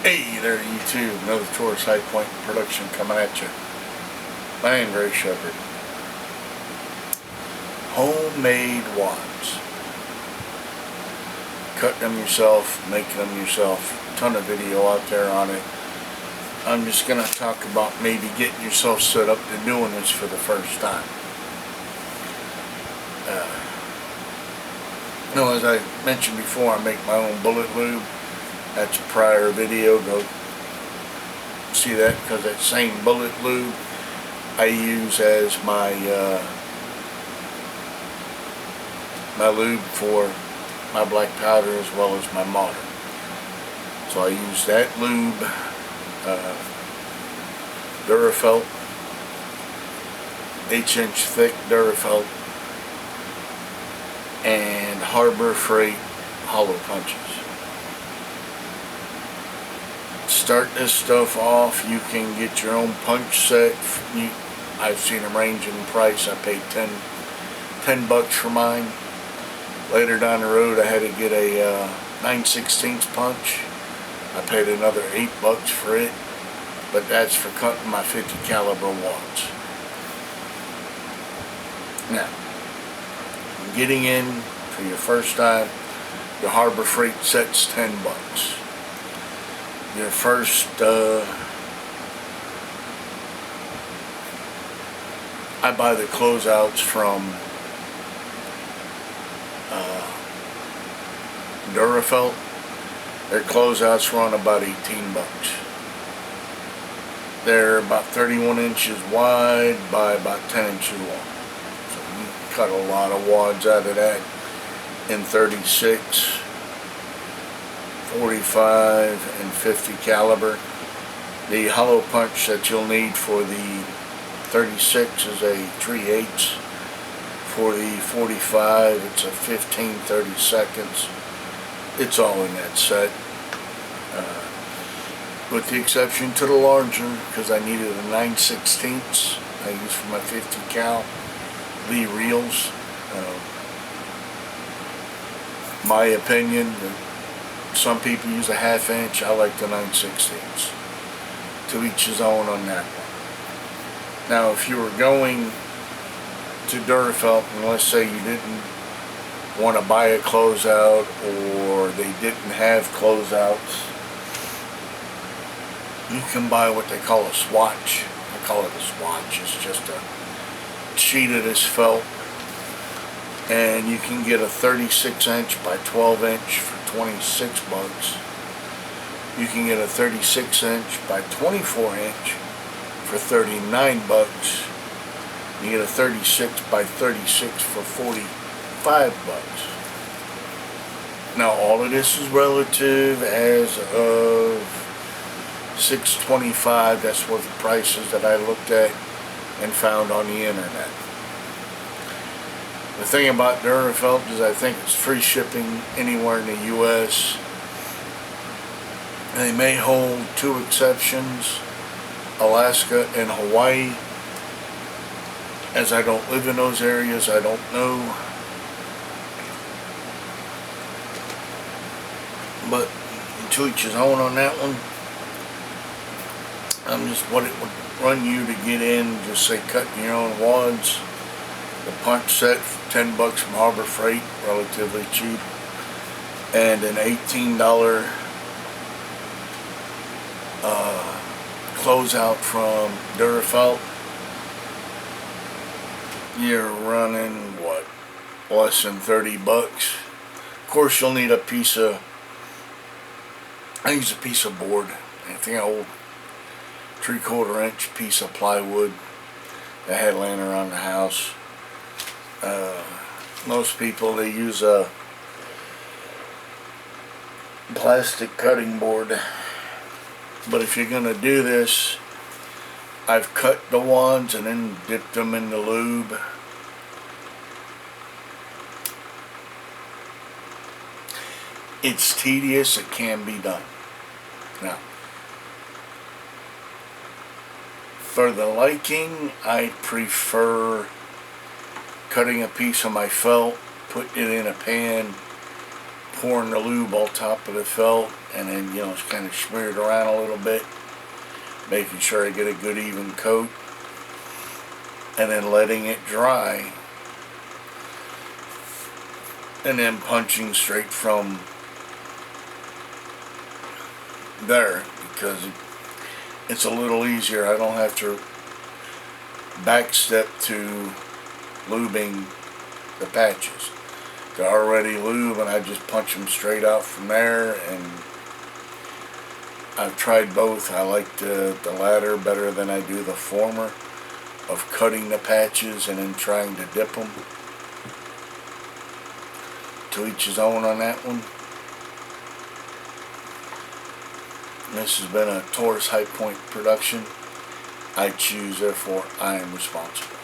Hey there, YouTube. Another Tourist High Point production coming at you. My name's Ray Shepard. Homemade wads. Cut them yourself, making them yourself. Ton of video out there on it. I'm just going to talk about maybe getting yourself set up to doing this for the first time. As I mentioned before, I make my own bullet lube. That's a prior video. Go see that, because that same bullet lube I use as my my lube for my black powder as well as my modder. So I use that lube, Durafelt, 1/8" thick Durafelt, and Harbor Freight hollow punches. Start this stuff off. You can get your own punch set. I've seen them range in price. I paid $10 for mine. Later down the road, I had to get a 9/16 punch. I paid another $8 for it, but that's for cutting my 50 caliber wads. Now, getting in for your first time, your Harbor Freight set's $10. Your first, I buy the closeouts from Durafelt. Their closeouts run about $18. They're about 31 inches wide by about 10 inches long. So you cut a lot of wads out of that in 36, 45, and 50 caliber. The hollow punch that you'll need for the 36 is a 3/8. For the 45, it's a 15/32. It's all in that set, with the exception to the larger, because I needed a 9/16 I use for my 50 cal Lee reels. My opinion, some people use a 1/2 inch. I like the 9/16. To each his own on that one. Now, if you were going to Durafelt, and let's say you didn't want to buy a closeout, or they didn't have closeouts, you can buy what they call a swatch. I call it a swatch. It's just a sheet of this felt, and you can get a 36" by 12" for $26. You can get a 36" by 24" for $39. You get a 36 by 36 for $45. Now, all of this is relative as of 6/25. That's what the prices that I looked at and found on the internet. The thing about Durafelt is I think it's free shipping anywhere in the U.S. They may hold two exceptions, Alaska and Hawaii. As I don't live in those areas, I don't know. But to each his own on that one. I'm just what it would run you to get in, just say cutting your own wads. The punch set, $10 from Harbor Freight, relatively cheap. And an $18 closeout from Durafelt. You're running, what, less than $30. Of course, you'll need a piece of, I use a piece of board. I think an old 3/4 inch piece of plywood that I had laying around the house. Most people, they use a plastic cutting board. But if you're going to do this, I've cut the wads and then dipped them in the lube. It's tedious. It can be done. Now, for the liking, I prefer cutting a piece of my felt, putting it in a pan, pouring the lube on top of the felt, and then, you know, it's kind of smeared around a little bit, making sure I get a good even coat, and then letting it dry, and then punching straight from there, because it's a little easier. I don't have to backstep to lubing the patches. They're already lube, and I just punch them straight out from there. And I've tried both. I like the latter better than I do the former, of cutting the patches and then trying to dip them. To each his own on that one. This has been a Taurus High Point production. I choose, therefore I am responsible.